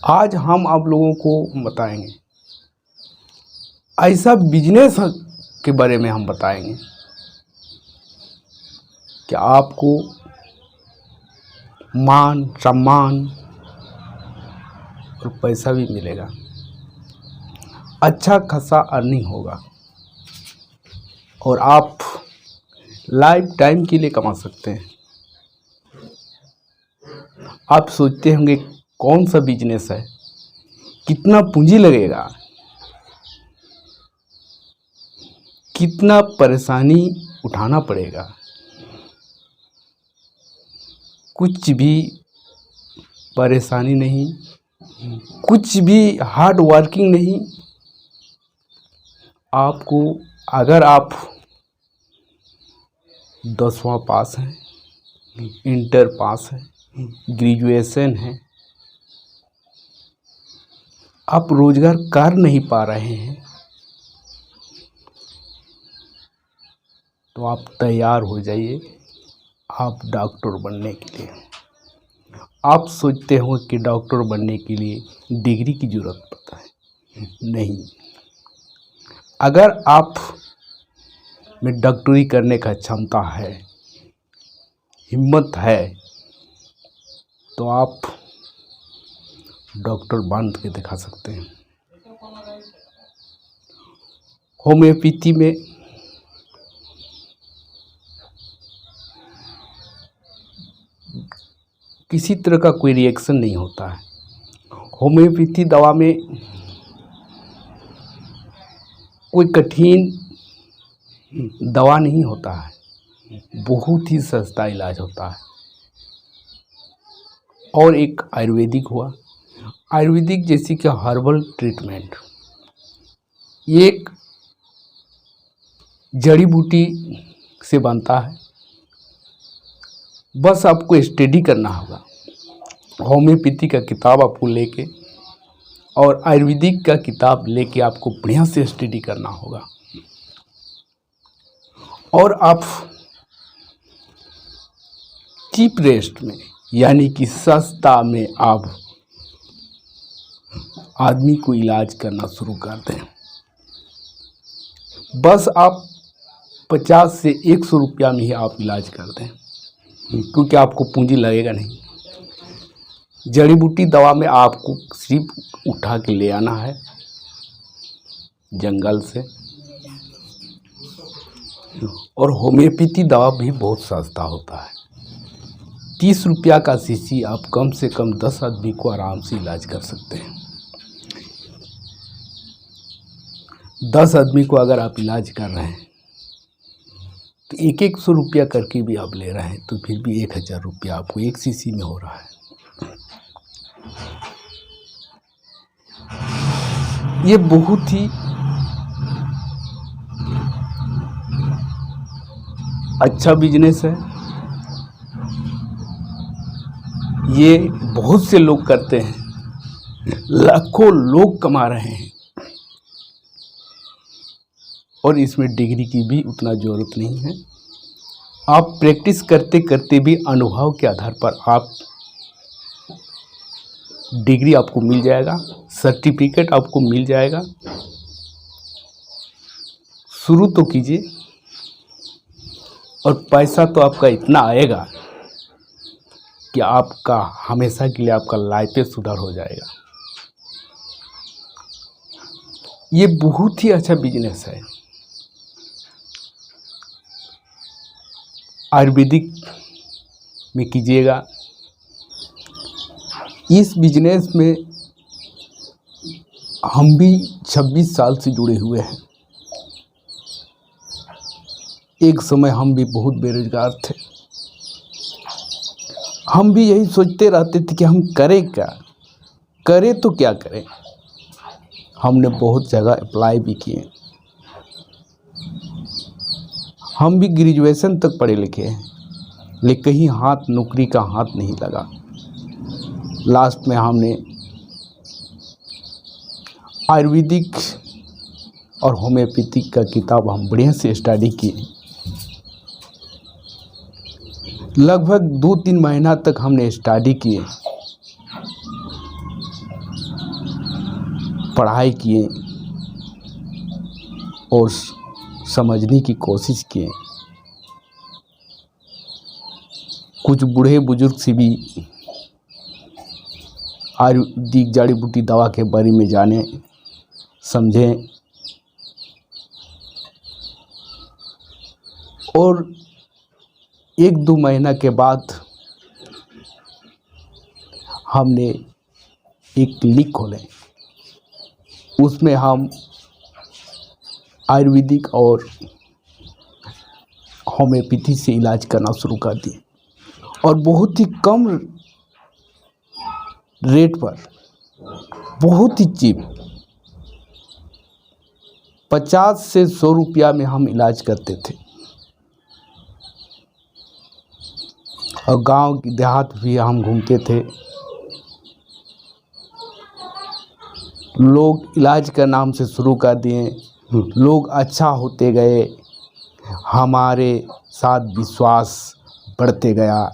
आज हम आप लोगों को बताएंगे ऐसा बिजनेस के बारे में हम बताएंगे कि आपको मान सम्मान और पैसा भी मिलेगा, अच्छा खासा अर्निंग होगा और आप लाइफ टाइम के लिए कमा सकते हैं। आप सोचते होंगे कौन सा बिजनेस है, कितना पूंजी लगेगा, कितना परेशानी उठाना पड़ेगा। कुछ भी परेशानी नहीं, कुछ भी हार्ड वर्किंग नहीं। आपको अगर आप 10वां पास हैं, इंटर पास है, ग्रेजुएशन है, आप रोजगार कर नहीं पा रहे हैं, तो आप तैयार हो जाइए आप डॉक्टर बनने के लिए। आप सोचते हो कि डॉक्टर बनने के लिए डिग्री की ज़रूरत पड़ता है, नहीं। अगर आप में डॉक्टरी करने का क्षमता है, हिम्मत है, तो आप डॉक्टर बन के दिखा सकते हैं। होम्योपैथी में किसी तरह का कोई रिएक्शन नहीं होता है। होम्योपैथी दवा में कोई कठिन दवा नहीं होता है, बहुत ही सस्ता इलाज होता है। और एक आयुर्वेदिक हुआ, आयुर्वेदिक जैसे कि हर्बल ट्रीटमेंट, एक जड़ी बूटी से बनता है। बस आपको स्टडी करना होगा, होम्योपैथी का किताब आपको लेके और आयुर्वेदिक का किताब लेके आपको बढ़िया से स्टडी करना होगा और आप चीप रेट में यानी कि सस्ता में आप आदमी को इलाज करना शुरू कर दें। बस आप 50 से 100 रुपया में ही आप इलाज कर दें, क्योंकि आपको पूंजी लगेगा नहीं। जड़ी बूटी दवा में आपको सिर्फ उठा के ले आना है जंगल से, और होम्योपैथी दवा भी बहुत सस्ता होता है। 30 रुपया का शीशी आप कम से कम 10 आदमी को आराम से इलाज कर सकते हैं। 10 आदमी को अगर आप इलाज कर रहे हैं तो 100 रुपया करके भी आप ले रहे हैं, तो फिर भी 1000 रुपया आपको एक शीशी में हो रहा है। ये बहुत ही अच्छा बिजनेस है, ये बहुत से लोग करते हैं, लाखों लोग कमा रहे हैं और इसमें डिग्री की भी उतना ज़रूरत नहीं है। आप प्रैक्टिस करते करते भी अनुभव के आधार पर आप डिग्री आपको मिल जाएगा, सर्टिफिकेट आपको मिल जाएगा। शुरू तो कीजिए और पैसा तो आपका इतना आएगा कि आपका हमेशा के लिए आपका लाइफ सुधार हो जाएगा। ये बहुत ही अच्छा बिजनेस है। आयुर्वेदिक में कीजिएगा। इस बिजनेस में हम भी 26 साल से जुड़े हुए हैं। एक समय हम भी बहुत बेरोजगार थे, हम भी यही सोचते रहते थे कि हम करें क्या, करें तो क्या करें। हमने बहुत जगह अप्लाई भी किए, हम भी ग्रेजुएशन तक पढ़े लिखे हैं, लेकिन कहीं हाथ नौकरी का हाथ नहीं लगा। लास्ट में हमने आयुर्वेदिक और होम्योपैथिक का किताब हम बढ़िया से स्टडी किए। लगभग 2-3 महीना तक हमने स्टडी किए पढ़ाई किए और समझने की कोशिश किए। कुछ बूढ़े बुजुर्ग से भी आयुर्वेदिक जड़ी बूटी दवा के बारे में जाने समझें और 1-2 महीना के बाद हमने एक क्लिनिक खोले। उसमें हम आयुर्वेदिक और होम्योपैथी से इलाज करना शुरू कर दिए और बहुत ही कम रेट पर, बहुत ही चीप, 50 से 100 रुपया में हम इलाज करते थे। और गांव की देहात भी हम घूमते थे। लोग इलाज का नाम से शुरू कर दिए, लोग अच्छा होते गए, हमारे साथ विश्वास बढ़ते गया,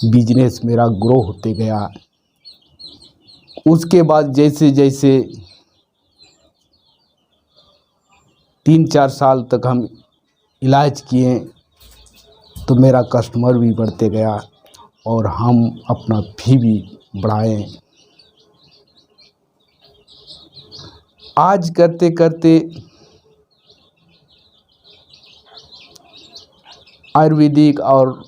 बिजनेस मेरा ग्रो होते गया। उसके बाद जैसे जैसे 3-4 साल तक हम इलाज किए तो मेरा कस्टमर भी बढ़ते गया और हम अपना फी भी बढ़ाए। आज करते करते आयुर्वेदिक और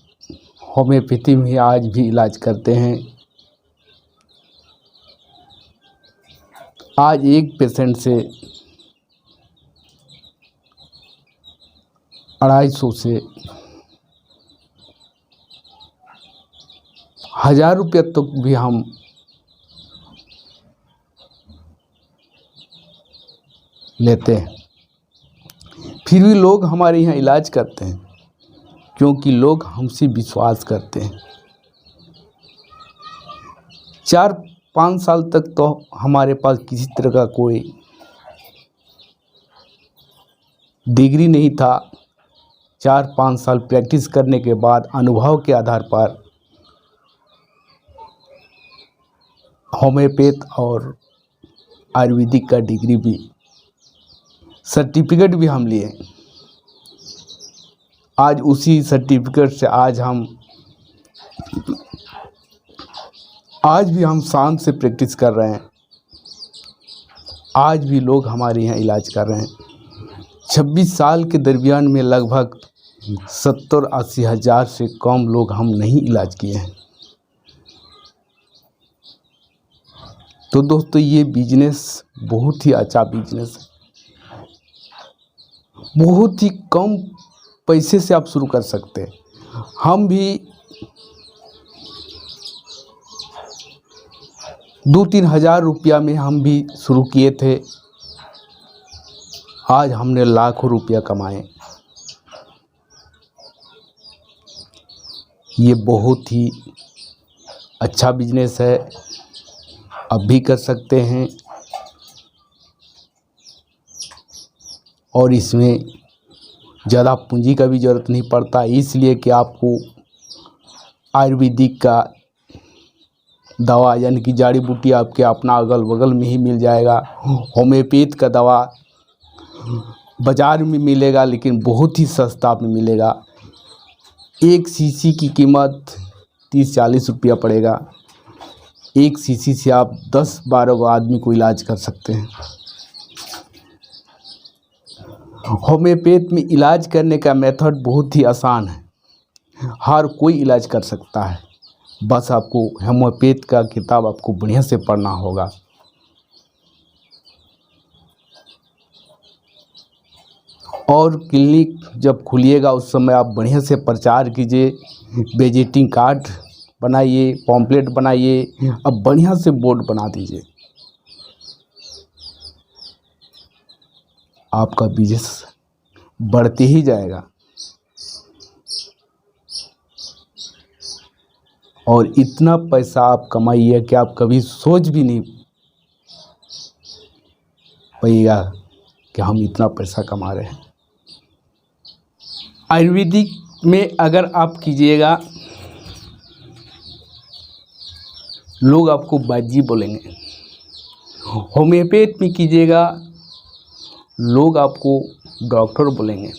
होम्योपैथी में आज भी इलाज करते हैं। आज एक पेशेंट से 250 से 1000 रुपये तक भी हम लेते हैं। फिर भी लोग हमारे यहाँ इलाज करते हैं क्योंकि लोग हमसे विश्वास करते हैं। 4-5 साल तक तो हमारे पास किसी तरह का कोई डिग्री नहीं था। 4-5 साल प्रैक्टिस करने के बाद अनुभव के आधार पर होम्योपैथ और आयुर्वेदिक का डिग्री भी, सर्टिफिकेट भी हम लिए। आज उसी सर्टिफिकेट से आज भी हम शान से प्रैक्टिस कर रहे हैं। आज भी लोग हमारे यहाँ इलाज कर रहे हैं। 26 साल के दरमियान में लगभग 70-80 हज़ार से कम लोग हम नहीं इलाज किए हैं। तो दोस्तों, ये बिजनेस बहुत ही अच्छा बिजनेस है। बहुत ही कम पैसे से आप शुरू कर सकते हैं। हम भी 2-3 हज़ार रुपया में हम भी शुरू किए थे। आज हमने लाखों रुपया कमाए। ये बहुत ही अच्छा बिजनेस है, आप भी कर सकते हैं। और इसमें ज़्यादा पूंजी का भी ज़रूरत नहीं पड़ता, इसलिए कि आपको आयुर्वेदिक का दवा यानी कि जड़ी बूटी आपके अपना अगल बगल में ही मिल जाएगा। होम्योपैथ का दवा बाज़ार में मिलेगा लेकिन बहुत ही सस्ता में मिलेगा। 1 शीशी की कीमत 30-40 रुपया पड़ेगा। 1 शीशी से आप 10-12 आदमी को इलाज कर सकते हैं। होम्योपैथ में इलाज करने का मेथड बहुत ही आसान है, हर कोई इलाज कर सकता है। बस आपको होम्योपैथ का किताब आपको बढ़िया से पढ़ना होगा। और क्लिनिक जब खुलिएगा उस समय आप बढ़िया से प्रचार कीजिए, विजिटिंग कार्ड बनाइए, पॉम्पलेट बनाइए, अब बढ़िया से बोर्ड बना दीजिए। आपका बिजनेस बढ़ते ही जाएगा और इतना पैसा आप कमाइए कि आप कभी सोच भी नहीं पाइएगा कि हम इतना पैसा कमा रहे हैं। आयुर्वेदिक में अगर आप कीजिएगा लोग आपको बाजी बोलेंगे। होम्योपैथ में कीजिएगा, लोग आपको डॉक्टर बोलेंगे।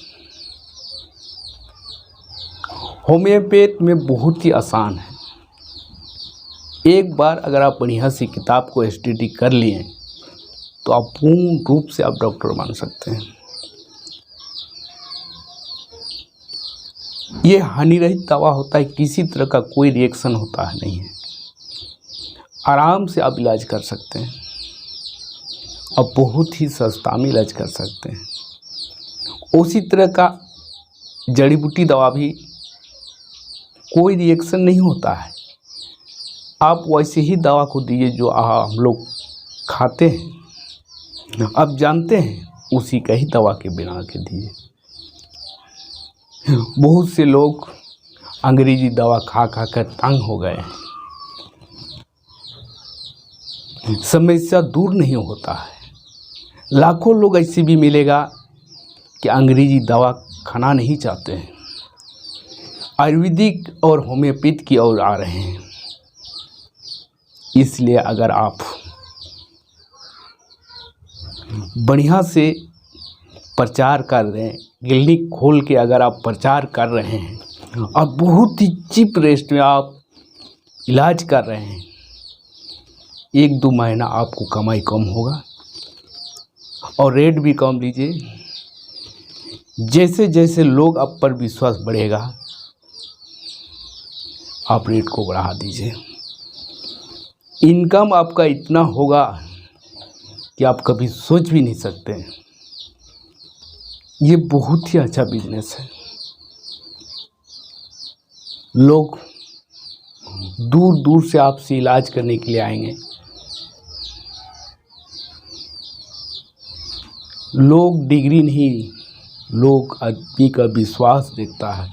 होम्योपैथ में बहुत ही आसान है। एक बार अगर आप बढ़िया सी किताब को स्टडी कर लिए तो आप पूर्ण रूप से आप डॉक्टर बन सकते हैं। ये हानिरहित दवा होता है, किसी तरह का कोई रिएक्शन होता है नहीं है। आराम से आप इलाज कर सकते हैं और बहुत ही सस्ता में इलाज कर सकते हैं। उसी तरह का जड़ी बूटी दवा भी कोई रिएक्शन नहीं होता है। आप वैसे ही दवा को दीजिए जो हम लोग खाते हैं, आप जानते हैं उसी का ही दवा के बना के दीजिए। बहुत से लोग अंग्रेजी दवा खा खा कर तंग हो गए हैं, समस्या दूर नहीं होता है। लाखों लोग ऐसे भी मिलेगा कि अंग्रेजी दवा खाना नहीं चाहते हैं, आयुर्वेदिक और होम्योपैथ की ओर आ रहे हैं। इसलिए अगर आप बढ़िया से प्रचार कर रहे हैं, क्लिनिक खोल के अगर आप प्रचार कर रहे हैं और बहुत ही चीप रेट में आप इलाज कर रहे हैं, 1-2 महीना आपको कमाई कम होगा और रेट भी कम लीजिए। जैसे जैसे लोग आप पर विश्वास बढ़ेगा, आप रेट को बढ़ा दीजिए। इनकम आपका इतना होगा कि आप कभी सोच भी नहीं सकते हैं। ये बहुत ही अच्छा बिजनेस है। लोग दूर दूर से आपसे इलाज करने के लिए आएंगे। लोग डिग्री नहीं, लोग आदमी का विश्वास देखता है।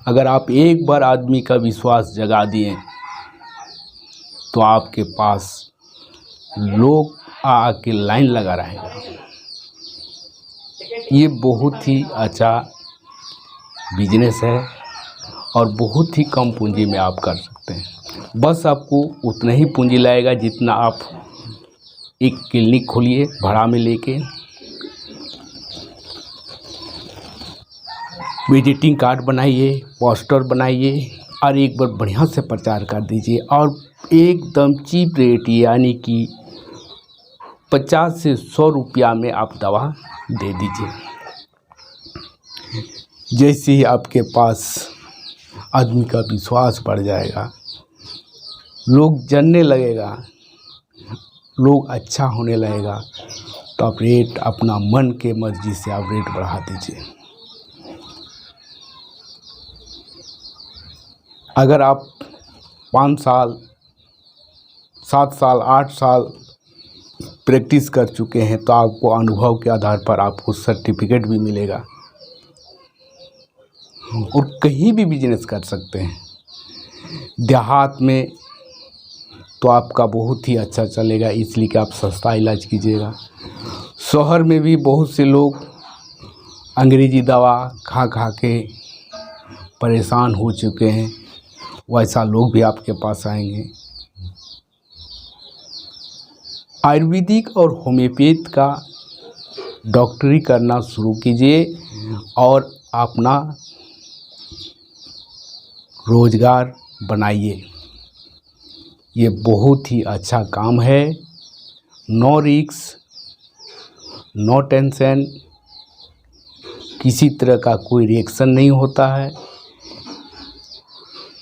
अगर आप एक बार आदमी का विश्वास जगा दिए तो आपके पास लोग आके लाइन लगा रहेगा। ये बहुत ही अच्छा बिजनेस है और बहुत ही कम पूंजी में आप कर सकते हैं। बस आपको उतना ही पूंजी लगेगा जितना आप एक क्लिनिक खोलिए भाड़ा में लेके, विजिटिंग कार्ड बनाइए, पोस्टर बनाइए और एक बार बढ़िया से प्रचार कर दीजिए और एकदम चीप रेट यानी कि 50 से 100 रुपया में आप दवा दे दीजिए। जैसे ही आपके पास आदमी का विश्वास बढ़ जाएगा, लोग जानने लगेगा, लोग अच्छा होने लगेगा, तो आप रेट अपना मन के मर्जी से आप रेट बढ़ा दीजिए। अगर आप 5 साल 7 साल 8 साल प्रैक्टिस कर चुके हैं तो आपको अनुभव के आधार पर आपको सर्टिफिकेट भी मिलेगा और कहीं भी बिजनेस कर सकते हैं। देहात में तो आपका बहुत ही अच्छा चलेगा, इसलिए कि आप सस्ता इलाज कीजिएगा। शहर में भी बहुत से लोग अंग्रेजी दवा खा खा के परेशान हो चुके हैं, वैसा लोग भी आपके पास आएंगे। आयुर्वेदिक और होम्योपैथ का डॉक्टरी करना शुरू कीजिए और अपना रोजगार बनाइए। ये बहुत ही अच्छा काम है। नो रिस्क, नो टेंशन, किसी तरह का कोई रिएक्शन नहीं होता है,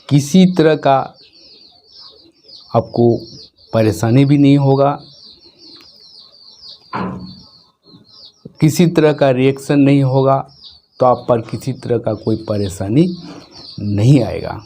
किसी तरह का आपको परेशानी भी नहीं होगा, किसी तरह का रिएक्शन नहीं होगा, तो आप पर किसी तरह का कोई परेशानी नहीं आएगा।